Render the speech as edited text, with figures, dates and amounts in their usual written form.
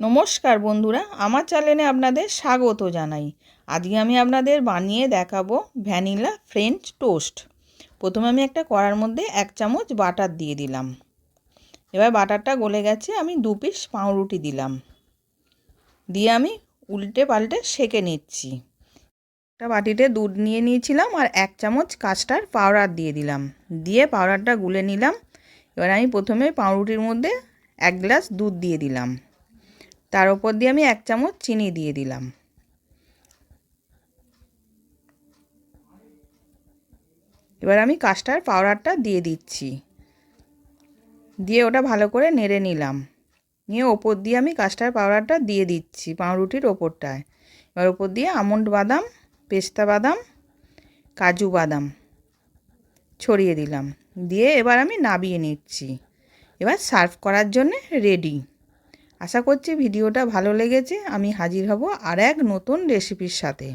নমস্কার বন্ধুরা, আমার চ্যানেলে আপনাদের স্বাগত জানাই। আজকে আমি আপনাদের বানিয়ে দেখাবো ভ্যানিলা ফ্রেঞ্চ টোস্ট। প্রথমে আমি একটা কড়ার মধ্যে 1 চামচ বাটার দিয়ে দিলাম। এবার বাটারটা গলে গেছে, আমি 2 পিস পাউরুটি দিলাম, দিয়ে আমি উল্টে পাল্টে সেঁকে নিচ্ছি। একটা বাটিতে দুধ নিয়ে নিয়েছিলাম আর 1 চামচ কাস্টার্ড পাউডার দিয়ে দিলাম, দিয়ে পাউডারটা গুলে নিলাম। এবার আমি প্রথমে পাউরুটির মধ্যে 1 গ্লাস দুধ দিয়ে দিলাম, তার উপর দিয়ে আমি 1 চামচ চিনি দিয়ে দিলাম। এবার আমি কাস্টার্ড পাউডারটা দিয়ে দিচ্ছি, দিয়ে ওটা ভালো করে নেড়ে নিলাম। নিয়ে ওপর দিয়ে আমি কাস্টার্ড পাউডারটা দিয়ে দিচ্ছি পাউরুটির ওপরটায়। এবার ওপর দিয়ে আমন্ড বাদাম, পেস্তা বাদাম, কাজু বাদাম ছড়িয়ে দিলাম, দিয়ে এবার আমি নাবিয়ে নিচ্ছি। এবার সার্ভ করার জন্য রেডি। আশা করছি ভিডিওটা ভালো লেগেছে। আমি হাজির হব আর এক নতুন রেসিপির সাথে।